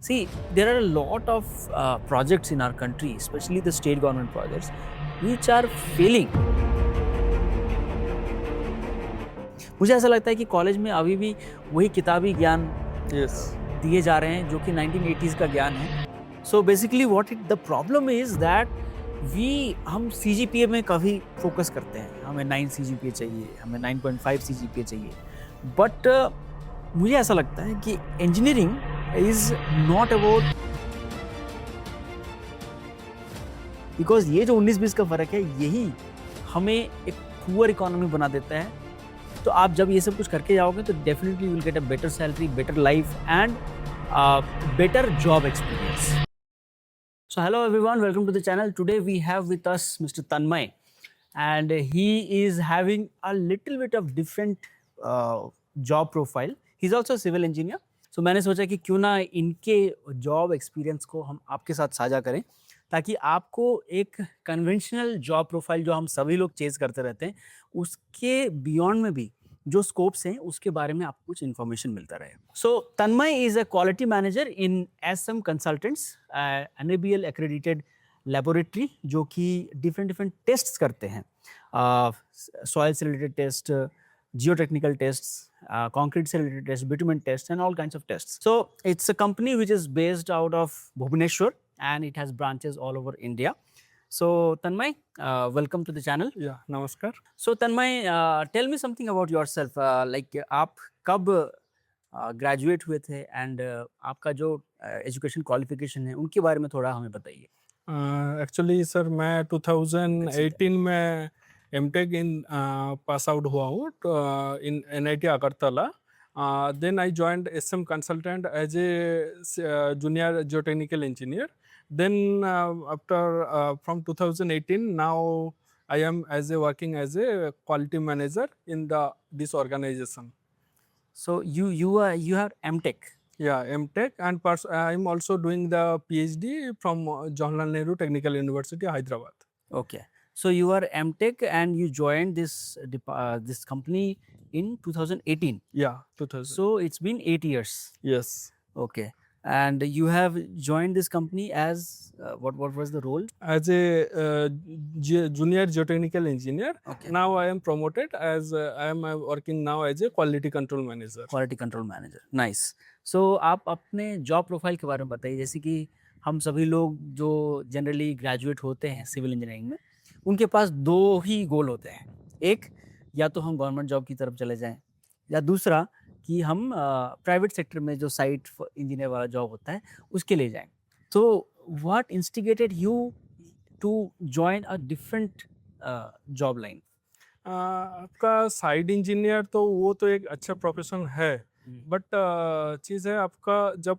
See, there are a lot of projects in our country, especially the state government projects, which are failing. मुझे ऐसा लगता है कि college में अभी भी वही किताबी ज्ञान Yes. दिए जा रहे हैं जो कि 1980s का ज्ञान है. So basically what it the problem is that हम CGPA में काफ़ी फोकस करते हैं. हमें 9 CGPA चाहिए, हमें 9.5 CGPA चाहिए. बट मुझे ऐसा लगता है कि engineering is not about, because ये जो 19-20 का फर्क है यही हमें एक पुअर इकोनॉमी बना देता है. तो आप जब ये सब कुछ करके जाओगे तो definitely will get a better salary, better life and better job experience. So hello everyone, welcome to the channel. Today we have with us Mr. Tanmay and he is having a little bit of different job profile. He's also a civil engineer. So मैंने सोचा कि क्यों ना इनके job experience को हम आपके साथ साझा करें ताकि आपको एक कन्वेंशनल जॉब प्रोफाइल जो हम सभी लोग चेज करते रहते हैं उसके बियॉन्ड में भी जो स्कोप्स हैं उसके बारे में आपको कुछ इन्फॉर्मेशन मिलता रहे. So Tanmay is a quality manager in SM consultants, NABL accredited laboratory जो कि डिफरेंट टेस्ट्स करते हैं. सॉइल से related test, geotechnical tests, concrete से related tests, bitumen tests, and all kinds of tests. So it's a company which is based out of Bhubaneswar and it has branches all over India. So Tanmay, welcome to the channel. Yeah, namaskar. So Tanmay, tell me something about yourself. Like आप कब graduate हुए थे and आपका जो education qualification है उनके बारे में थोड़ा हमें बताइए. एक्चुअली सर मैं 2018 में एमटेक इन पास आउट हुआ हूँ in NIT Agartala. Then I joined SM consultant as a junior geotechnical engineer. Then after from 2018 now I am as a working as a quality manager in this organization. So you have MTech. Yeah, MTech, and I'm also doing the PhD from Jawaharlal Nehru Technical University, Hyderabad. Okay. So you are MTech and you joined this company in 2018. Yeah, 2000. So it's been 8 years. Yes. Okay. And you have joined this company as what was the role? As a junior geotechnical engineer. Okay. Now I am promoted as I am working now as a quality control manager. Quality control manager. Nice. So आप अपने job profile के बारे में बताइए. जैसे कि हम सभी लोग जो जनरली ग्रेजुएट होते हैं सिविल इंजीनियरिंग में उनके पास दो ही गोल होते हैं. एक, या तो हम गवर्नमेंट जॉब की तरफ चले जाएं, या दूसरा कि हम प्राइवेट सेक्टर में जो साइट इंजीनियर वाला जॉब होता है उसके लिए जाएं. तो what instigated you to join a different job line? आपका साइड इंजीनियर तो वो तो एक अच्छा प्रोफेशन है, बट चीज़ है आपका जब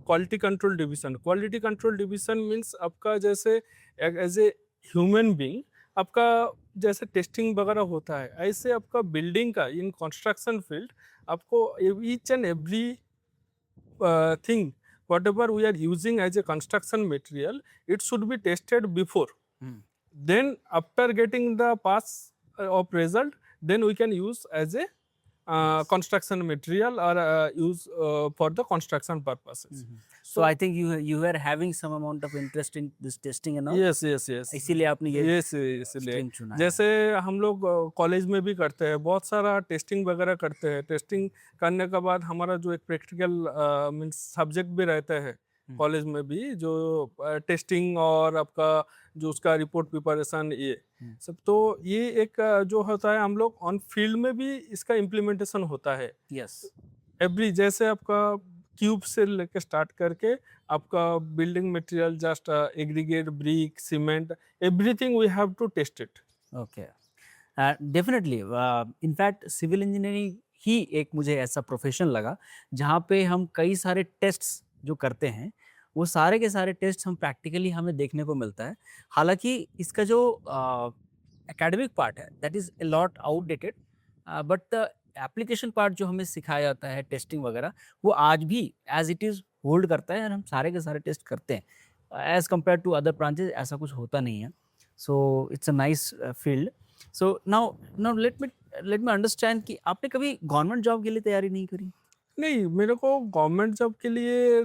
क्वालिटी कंट्रोल डिवीज़न मीन्स आपका जैसे एज ए ह्यूमन बीइंग आपका जैसे टेस्टिंग वगैरह होता है, ऐसे आपका बिल्डिंग का इन कंस्ट्रक्शन फील्ड आपको each and everything whatever we are using as a construction material it should be tested before. Then after getting the pass of result, then we can use as a construction material or use for the construction purposes. So I think you were having some amount of interest in this testing and all. Yes. इसीलिए आपने ये Yes, इसलिए stream चुना है. जैसे हम लोग college में भी करते हैं, बहुत सारा टेस्टिंग वगैरह करते हैं. टेस्टिंग करने के बाद हमारा जो एक प्रैक्टिकल मीन्स सब्जेक्ट भी रहता है कॉलेज में भी, जो टेस्टिंग और आपका जो उसका रिपोर्ट प्रिपरेशन ये सब, तो ये एक जो होता है हम लोग ऑन फील्ड में भी इसका इम्प्लीमेंटेशन होता है. Yes. एवरी जैसे आपका क्यूब से लेके स्टार्ट करके आपका building material just aggregate, brick, cement, everything we have to test it. Okay. Definitely. In fact civil engineering ही एक मुझे ऐसा प्रोफेशन लगा जहाँ पे हम कई सारे टेस्ट्स जो करते हैं वो सारे के सारे टेस्ट हम प्रैक्टिकली हमें देखने को मिलता है. हालांकि इसका जो एकेडमिक पार्ट है that is a lot outdated, but the application part जो हमें सिखाया जाता है टेस्टिंग वगैरह वो आज भी एज इट इज़ होल्ड करता है और हम सारे के सारे टेस्ट करते हैं. As compare to other branches ऐसा कुछ होता नहीं है. So it's a nice field. So now let me understand कि आपने कभी गवर्नमेंट जॉब के लिए तैयारी नहीं करी? नहीं, मेरे को गवर्नमेंट जॉब के लिए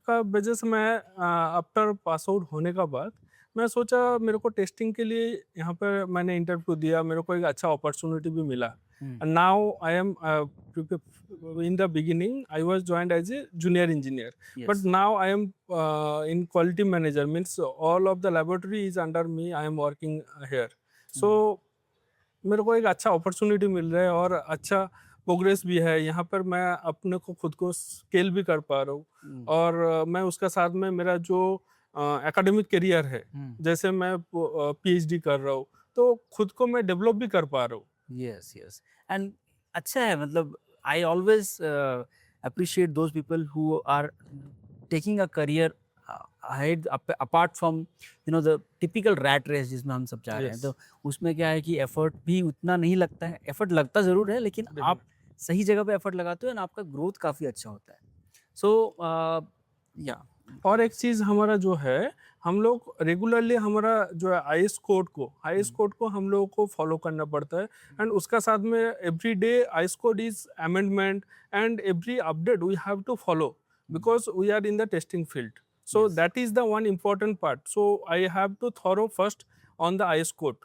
का वजह से मैं आफ्टर पास आउट होने का बाद मैं सोचा मेरे को टेस्टिंग के लिए यहाँ पर मैंने इंटरव्यू दिया, मेरे को एक अच्छा अपॉर्चुनिटी भी मिला। And now I am in the beginning I was joined as a junior engineer, but Yes. Now I am in quality manager, means all of the laboratory is under me, I am working here. So मेरे को एक अच्छा opportunity मिल रहा है और अच्छा progress भी है यहाँ पर, मैं अपने को खुद को स्केल भी कर पा रहा हूँ। और मैं उसका साथ में मेरा जो एकेडमिक करियर है, जैसे मैं पीएचडी कर रहा हूँ, तो खुद को मैं डेवलप भी कर पा रहा हूँ। Yes, yes. And अच्छा है, मतलब I always appreciate those people who are taking a career ahead apart from the typical rat race जिसमें हम सब जा रहे हैं। Yes. तो उसमें क्या है कि एफर्ट भी उतना नहीं लगता है, एफर्ट लगता ज़रूर है लेकिन आप सही जगह पे एफर्ट लगाते हो और आपका ग्रोथ काफ़ी अच्छा होता है। सो या और एक चीज़ हमारा जो है, हम लोग रेगुलरली हमारा जो है आईएस कोड को हम लोगों को फॉलो करना पड़ता है। एंड उसका साथ में every day IS code is amendment and every update we have to follow because we are in the testing field. So that is the one important part. So I have to thorough first on the IS code,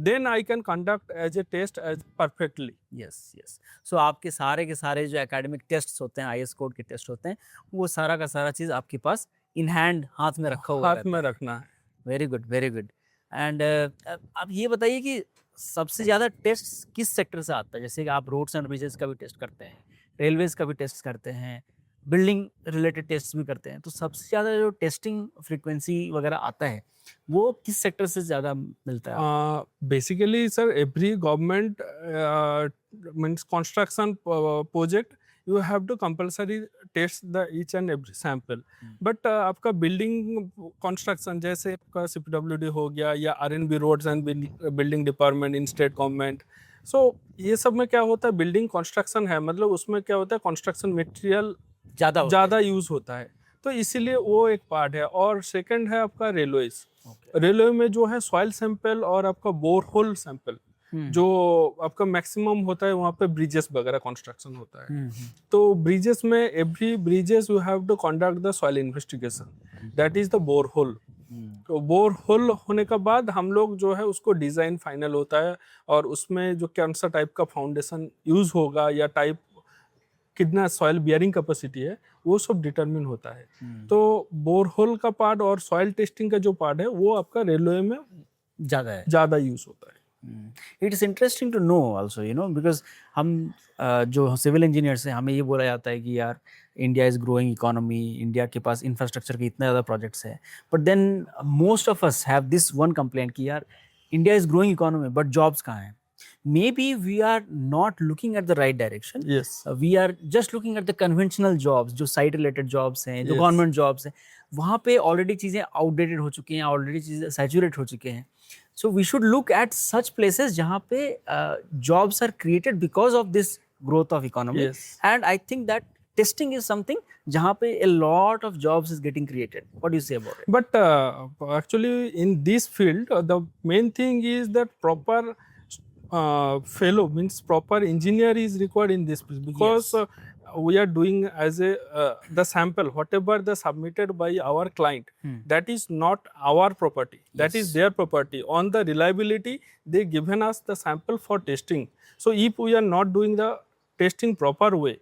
then I can conduct as a test as perfectly. Yes yes. सो आपके सारे के सारे जो academic test होते हैं, IS code के test होते हैं, वो सारा का सारा चीज़ आपके पास इन हैंड, हाथ में रखा हुआ हाथ रहता में है। रखना है। Very good, very good. And आप ये बताइए कि सबसे ज़्यादा टेस्ट किस सेक्टर से आता है? जैसे कि आप रोड्स एंड ब्रिजेस का भी टेस्ट करते हैं, रेलवेज का भी टेस्ट करते हैं, बिल्डिंग रिलेटेड टेस्ट भी करते हैं, तो सबसे ज़्यादा जो टेस्टिंग फ्रीक्वेंसी वगैरह आता है वो किस सेक्टर से ज़्यादा मिलता है? Basically, sir, every government means construction project, you have to compulsory test the each and every sample. But आपका बिल्डिंग कंस्ट्रक्शन जैसे आपका CPWD हो गया या RNB roads and building department in state government, so ये सब में क्या होता है, बिल्डिंग कंस्ट्रक्शन है, मतलब उसमें क्या होता है, कंस्ट्रक्शन मटेरियल ज़्यादा यूज़ होता है, तो इसीलिए वो एक पार्ट है। और सेकंड है आपका रेलवेज। रेलवे में जो है सॉइल सैंपल और आपका बोरहोल सैंपल जो आपका मैक्सिमम होता है, वहाँ पे ब्रिजेस वगैरह कंस्ट्रक्शन होता है। तो ब्रिजेस में every bridges you have to conduct the soil investigation, that is the borehole. तो बोरहोल होने के बाद हम लोग जो है उसको डिज़ाइन फाइनल होता है और उसमें जो कौन सा टाइप का फाउंडेशन यूज़ होगा या टाइप कितना सॉइल बियरिंग कैपेसिटी है, वो सब डिटरमिन होता है। तो बोरहोल का पार्ट और सॉइल टेस्टिंग का जो पार्ट है वो आपका रेलवे में ज़्यादा यूज़ होता है। It is interesting to know also, because हम जो सिविल इंजीनियर्स हैं, हमें ये बोला जाता है कि यार India is growing economy, India के पास इंफ्रास्ट्रक्चर के इतने ज़्यादा प्रोजेक्ट्स हैं, but then most of us have this one complaint कि यार India is growing economy but jobs कहाँ हैं? Maybe we are not looking at the right direction. Yes. We are just looking at the conventional jobs, जो site related jobs हैं, जो Yes. government jobs हैं, वहाँ पे already चीज़ें outdated हो चुकी हैं, already चीज़ें saturate हो चुके हैं. So we should look at such places जहाँ पे jobs are created because of this growth of economy. Yes. And I think that testing is something जहाँ पे a lot of jobs is getting created. What do you say about it? But actually in this field, the main thing is that proper fellow means proper engineer is required in this place, because we are doing as a the sample whatever the submitted by our client, that is not our property, that is their property. On the reliability, they given us the sample for testing. So if we are not doing the testing proper way,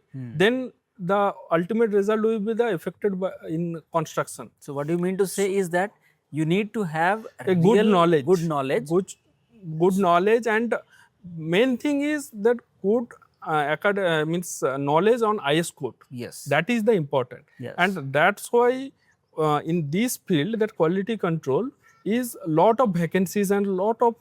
then the ultimate result will be the affected by in construction. So what you mean to say is that you need to have A good real knowledge, good knowledge, and main thing is that good knowledge on IS code. Yes. That is the important. Yes. And that's why in this field that quality control is lot of vacancies and lot of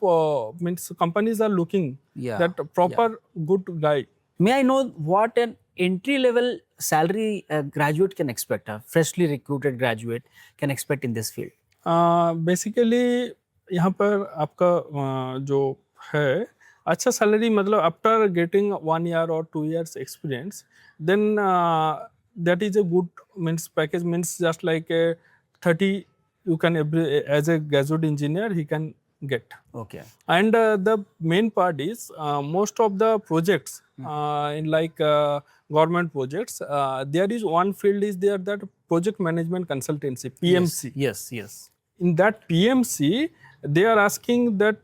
companies are looking that proper good guy. May I know what an entry level salary a graduate can expect, a freshly recruited graduate can expect in this field? Basically यहाँ पर आपका जो है अच्छा salary, मतलब after getting 1 year or 2 years experience, then that is a good package, just like a 30 you can as a graduate engineer he can get. Okay. And the main part is most of the projects in like government projects, there is one field is there that project management consultancy, PMC. Yes. In that PMC, they are asking that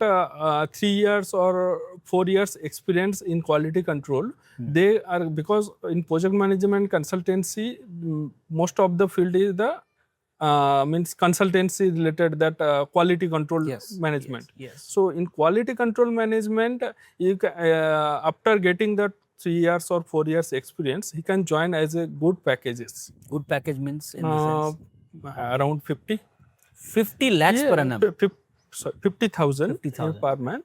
3 years or 4 years experience in quality control. They are, because in project management consultancy, most of the field is the means consultancy related, that quality control management. Yes. So in quality control management, after getting that 3 years or 4 years experience, he can join as a good packages. Good package means in the sense Around 50 lakhs per annum. 50,000 50,000 per month.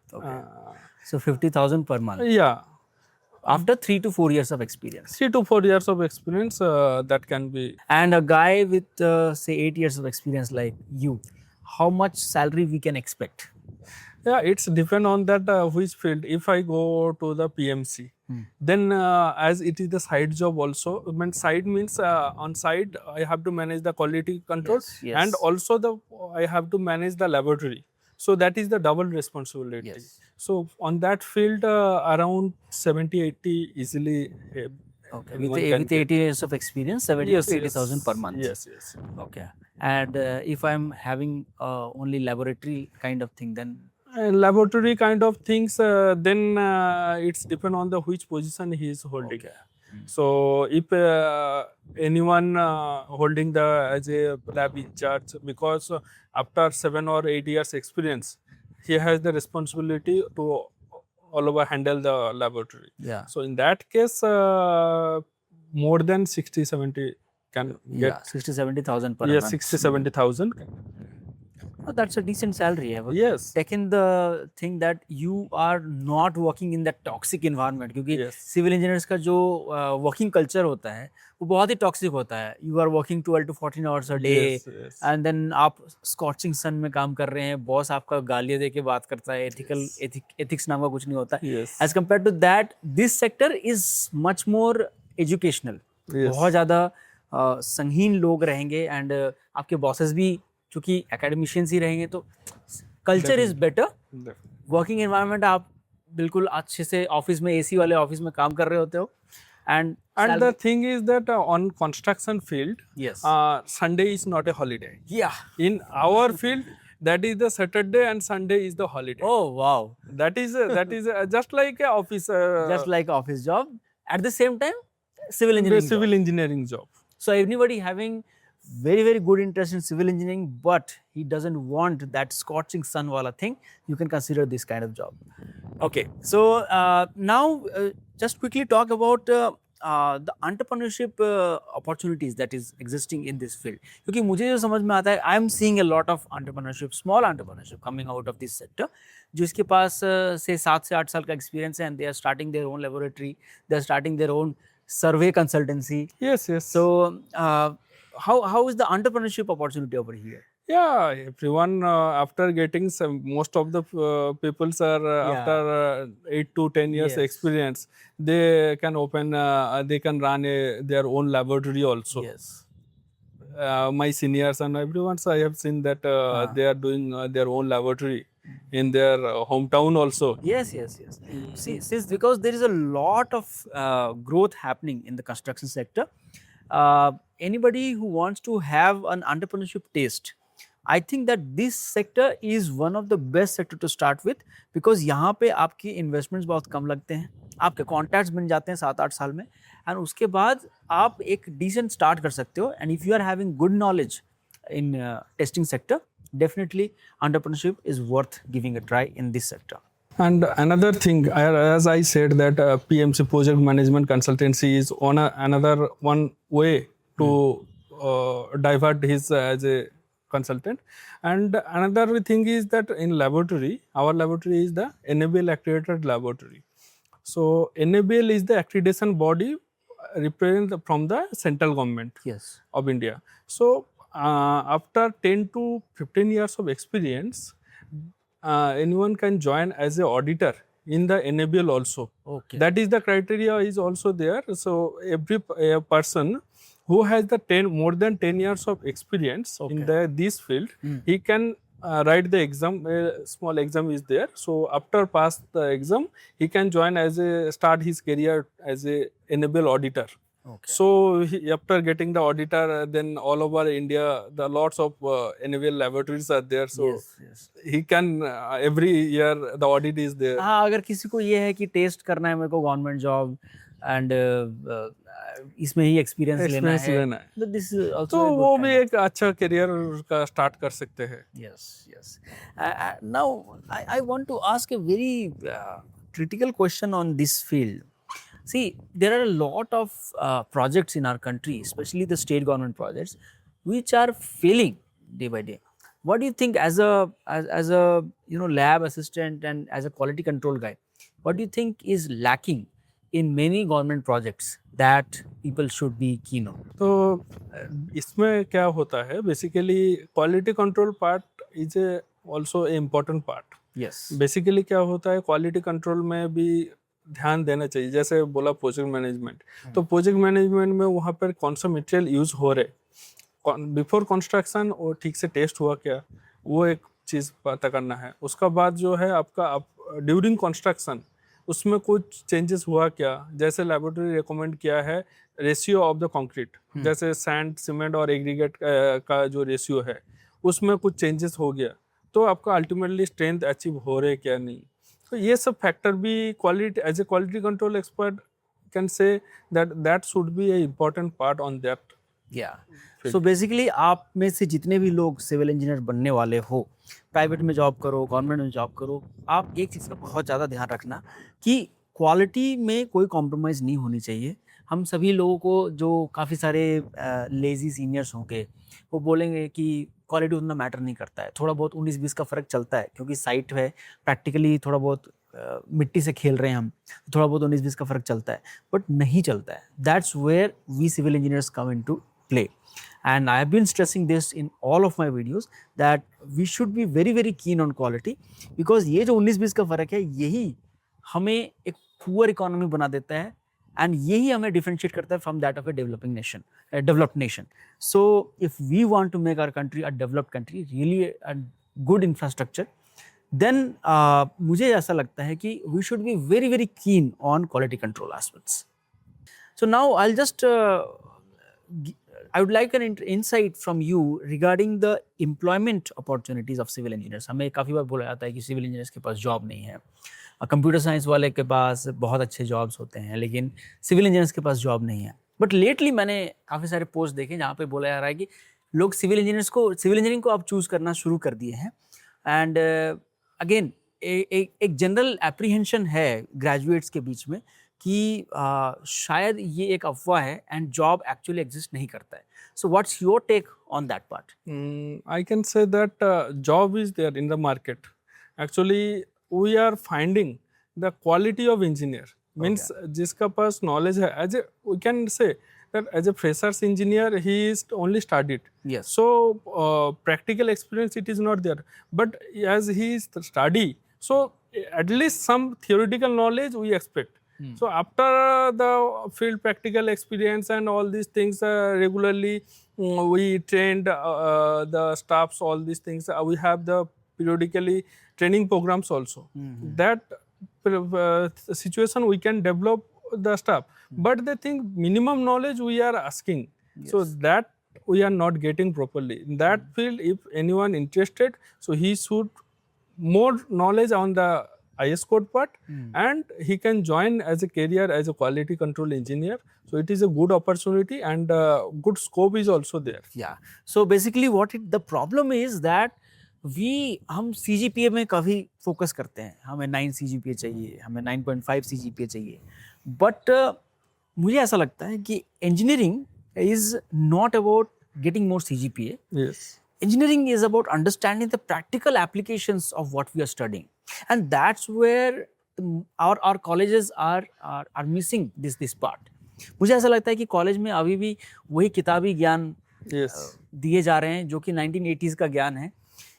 So 50,000 per month. Yeah, After 3 to 4 years of experience. 3 to 4 years of experience, that can be. And a guy with say 8 years of experience like you, how much salary we can expect? Yeah, it's depend on that which field. If I go to the PMC, then as it is the side job also. Side means on side I have to manage the quality control, Yes. and also I have to manage the laboratory. So that is the double responsibility. Yes. So on that field, around 70-80 easily. Okay. anyone can With 80 years of experience, 70 to 80,000 per month. Yes. Okay. And if I'm having only laboratory kind of thing, then Laboratory kind of things, then it's depend on the which position he is holding. So if anyone holding the as a lab in charge, because after 7 or 8 years experience, he has the responsibility to all over handle the laboratory. yeah. So in that case, more than 60-70 can Yeah, get. 60-70,000 per Yes, month. 60-70,000. Oh, that's a decent salary. I've Yes. taken the thing that you are not working in that toxic environment, क्योंकि Yes. civil engineers का जो working culture होता है वो बहुत ही toxic होता है. You are working 12 to 14 hours a day, Yes. and then आप scorching sun में काम कर रहे हैं, boss आपका गालियाँ दे के बात करता है, ethics नाम का कुछ नहीं होता. Yes. As compared to that, this sector is much more educational. Yes. बहुत ज़्यादा संगीन लोग रहेंगे, and आपके bosses भी चूँकि academicians ही रहेंगे, तो culture is better. Working environment आप बिल्कुल अच्छे से ऑफिस में एसी वाले ऑफिस में काम कर रहे होते हो. And the thing is that on construction field, yes, Sunday is not a holiday. yeah, In our field, that is the Saturday and Sunday is the holiday. oh wow, That is just like a office. just like office job. At the same time, civil engineering job. Civil engineering job. So anybody having very good interest in civil engineering, but he doesn't want that scorching sun wala thing, you can consider this kind of job. Okay, so now just quickly talk about the entrepreneurship opportunities that is existing in this field. क्योंकि मुझे जो समझ में आता है, I am seeing a lot of entrepreneurship, small entrepreneurship coming out of this sector, जिसके पास से 7 से 8 साल का experience है, and they are starting their own laboratory, they are starting their own survey consultancy. Yes. So how is the entrepreneurship opportunity over here? Yeah, everyone after getting some, most of the peoples are after 8 to 10 years Yes. experience, they can open, they can run their own laboratory also. Yes. My seniors and everyone, so I have seen that they are doing their own laboratory in their hometown also. Yes. See, since because there is a lot of growth happening in the construction sector, anybody who wants to have an entrepreneurship taste, I think that this sector is one of the best sector to start with, because यहाँ पे आपकी investments बहुत कम लगते हैं, आपके contacts बन जाते हैं 7-8 साल में, and उसके बाद आप एक decent start कर सकते हो. And if you are having good knowledge in testing sector, definitely entrepreneurship is worth giving a try in this sector. And another thing, as I said, that PMC project management consultancy is on another one way to divert his as a consultant. And another thing is that in laboratory, our laboratory is the NABL accredited laboratory. So NABL is the accreditation body represented from the central government Yes. of India. So after 10 to 15 years of experience, anyone can join as an auditor in the NABL also. Okay. That is the criteria is also there. So every person who has the more than 10 years of experience in this field, he can write the exam. A small exam is there. So after pass the exam, he can join as start his career as a NABL auditor. Okay. So after getting the auditor, then all over India, the lots of annual laboratories are there. So Yes, yes. he can every year the audit is there. हाँ, अगर किसी को ये है कि test करना है मेरे को गवर्नमेंट जॉब एंड इसमें ही एक्सपीरियंस लेना एक्सपीरियंस है, लेना है, तो दिस इज तो आल्सो वो भी एक अच्छा करियर का स्टार्ट कर सकते हैं. Yes, yes. Now, I want to ask a very critical question on this field. See, there are a lot of projects in our country, especially the state government projects, which are failing day by day. What do you think, as a lab assistant and as a quality control guy, what do you think is lacking in many government projects that people should be keen on? तो इसमें क्या होता है, basically quality control part is also a important part. Yes. Basically क्या होता है, quality control में भी ध्यान देना चाहिए. जैसे बोला प्रोजेक्ट मैनेजमेंट, तो प्रोजेक्ट मैनेजमेंट में वहाँ पर कौन सा मटेरियल यूज हो रहे, बिफोर कंस्ट्रक्शन वो ठीक से टेस्ट हुआ क्या, वो एक चीज़ पता करना है. उसका बाद जो है आपका ड्यूरिंग कंस्ट्रक्शन उसमें कुछ चेंजेस हुआ क्या, जैसे लेबोरेटरी रिकमेंड किया है रेशियो ऑफ द कंक्रीट, जैसे सैंड सीमेंट और एग्रीगेट का जो रेशियो है उसमें कुछ चेंजेस हो गया, तो आपका अल्टीमेटली स्ट्रेंथ अचीव हो रहे क्या नहीं. तो ये सब फैक्टर भी quality as a quality control expert can say that should be a important part on that. या सो बेसिकली आप में से जितने भी लोग सिविल इंजीनियर बनने वाले हो, प्राइवेट में जॉब करो, गवर्नमेंट में जॉब करो, आप एक चीज़ का बहुत ज़्यादा ध्यान रखना कि क्वालिटी में कोई कॉम्प्रोमाइज़ नहीं होनी चाहिए. हम सभी लोगों को, जो काफ़ी सारे लेज़ी सीनियर्स होंगे, वो बोलेंगे कि क्वालिटी उतना मैटर नहीं करता है, थोड़ा बहुत 19-20 का फ़र्क चलता है क्योंकि साइट है, प्रैक्टिकली थोड़ा बहुत मिट्टी से खेल रहे हैं हम, थोड़ा बहुत 19-20 का फ़र्क चलता है, बट नहीं चलता है. That's where we civil engineers come in to play, and I have been stressing this in all of my videos that we should be very very keen on quality, because ये जो 19-20 का फ़र्क है, यही हमें एक पुअर इकोनॉमी बना देता है एंड यही हमें डिफरेंशिएट करता है from that of a developed nation. So if we want to make our country a developed country, really a good infrastructure, then मुझे ऐसा लगता है कि we should be very very keen on quality control aspects. So now I will just I would like an insight from you regarding the employment opportunities of civil engineers. हमें काफ़ी बार बोला जाता है कि सिविल इंजीनियर्स के पास job नहीं है, computer science वाले के पास बहुत अच्छे जॉब्स होते हैं, लेकिन सिविल इंजीनियर्स के पास जॉब नहीं है. बट लेटली मैंने काफ़ी सारे पोस्ट देखे जहाँ पे बोला जा रहा है कि लोग सिविल इंजीनियरिंग को अब चूज़ करना शुरू कर दिए हैं. एंड अगेन एक जनरल एप्रीहेंशन है ग्रेजुएट्स के बीच में कि शायद ये एक अफवाह है एंड जॉब एक्चुअली एग्जिस्ट नहीं करता है. So what's your take on that part? I can say that job is there in the market. Actually, we are finding the quality of engineer. Means जिसका पास knowledge है, as a, we can say that as a freshers engineer, he is only studied. Yes. So practical experience it is not there. But as he is study, so at least some theoretical knowledge we expect. So after the field practical experience and all these things, regularly we trained the staffs, all these things. We have the periodically training programs also. That situation we can develop the staff. But the thing, minimum knowledge we are asking. So that we are not getting properly. In that field, if anyone interested, so he should more knowledge on the IS code part, and he can join as a career as a quality control engineer. So it is a good opportunity and good scope is also there. Yeah. So basically the problem is that हम CGPA में काफ़ी focus करते हैं, हमें 9 CGPA चाहिए, हमें 9.5 CGPA चाहिए, but मुझे ऐसा लगता है कि engineering is not about getting more CGPA. Yes. Engineering is about understanding the practical applications of what we are studying, and that's where our colleges are missing this part. मुझे ऐसा लगता है कि कॉलेज में अभी भी वही किताबी ज्ञान दिए जा रहे हैं जो कि 1980s का ज्ञान है.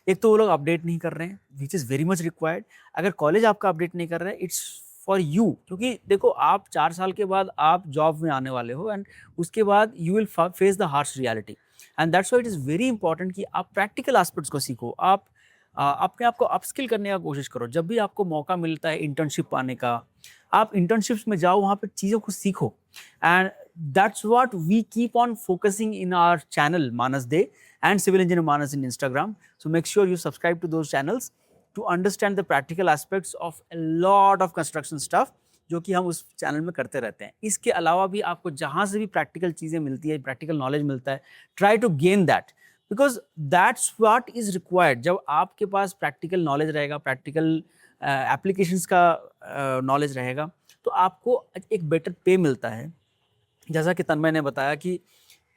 एक तो वो लोग अपडेट नहीं कर रहे हैं, which is very much required. अगर कॉलेज आपका अपडेट नहीं कर रहा है, इट्स फॉर यू, क्योंकि देखो आप 4 साल के बाद आप जॉब में आने वाले हो एंड उसके बाद you will face the harsh reality. And that's why it is very important कि आप प्रैक्टिकल एस्पेक्ट्स को सीखो, आप अपने आप को अपस्किल करने का कोशिश करो. जब भी आपको मौका मिलता है इंटर्नशिप पाने का, आप इंटर्नशिप्स में जाओ, वहाँ पर चीज़ों को सीखो. And that's what we keep on focusing in our channel Manas Day and Civil Engineer Manas in Instagram. So make sure you subscribe to those channels to understand the practical aspects of a lot of construction stuff जो कि हम उस channel में करते रहते हैं. इसके अलावा भी आपको जहाँ से भी प्रैक्टिकल चीज़ें मिलती है, प्रैक्टिकल नॉलेज मिलता है, try to gain that because that's what is required. जब आपके पास प्रैक्टिकल नॉलेज रहेगा, प्रैक्टिकल एप्लीकेशंस का नॉलेज रहेगा, तो आपको एक बेटर पे मिलता है. जैसा कि तन्मय ने बताया कि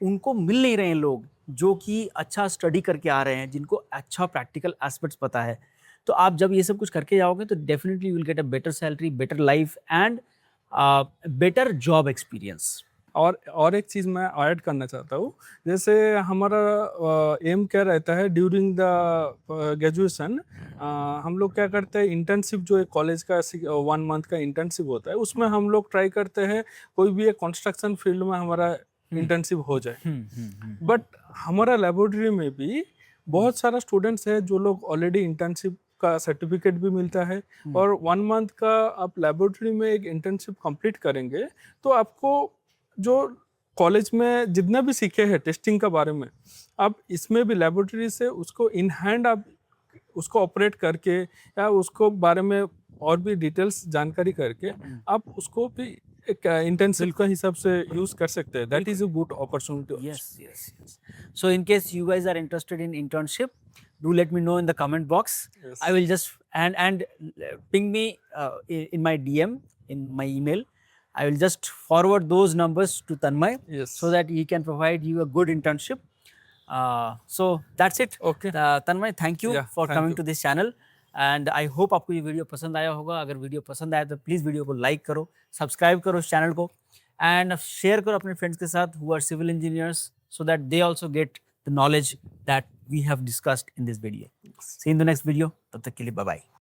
उनको मिल नहीं रहे हैं लोग जो कि अच्छा स्टडी करके आ रहे हैं, जिनको अच्छा प्रैक्टिकल एस्पेक्ट्स पता है. तो आप जब ये सब कुछ करके जाओगे तो definitely you will get a better salary, better life and better job experience. और एक चीज़ मैं ऐड करना चाहता हूँ, जैसे हमारा एम क्या रहता है ड्यूरिंग द ग्रेजुएशन, हम लोग क्या करते हैं, इंटर्नशिप जो एक कॉलेज का 1 मंथ का इंटर्नशिप होता है, उसमें हम लोग ट्राई करते हैं कोई भी एक कंस्ट्रक्शन फील्ड में हमारा इंटर्नशिप हो जाए. बट हमारा लेबोरेटरी में भी बहुत सारा स्टूडेंट्स है जो लोग ऑलरेडी इंटर्नशिप का सर्टिफिकेट भी मिलता है, और 1 मंथ का आप लेबोरेटरी में एक इंटर्नशिप कंप्लीट करेंगे तो आपको जो कॉलेज में जितना भी सीखे हैं टेस्टिंग के बारे में, आप इसमें भी लेबोरेटरी से उसको इन हैंड आप उसको ऑपरेट करके या उसको बारे में और भी डिटेल्स जानकारी करके आप उसको भी एक इंटर्नशिप का हिसाब से यूज कर सकते हैं. That is a good opportunity. Yes. So in case you guys are interested in internship, do let me know in the comment box. Yes. I will just and ping me in my DM, in my email. I will just forward those numbers to Tanmay. Yes. So that he can provide you a good internship. So that's it. Okay. Tanmay, thank you Yeah, for thank coming you. to this channel. And I hope आपको ये video पसंद आया होगा. अगर video पसंद आया तो please video को लाइक करो, सब्सक्राइब करो इस चैनल को, एंड शेयर करो अपने फ्रेंड्स के साथ who are civil engineers, so that they also get the knowledge that we have discussed in this video. See in the next video. तब तक के लिए बाय बाय.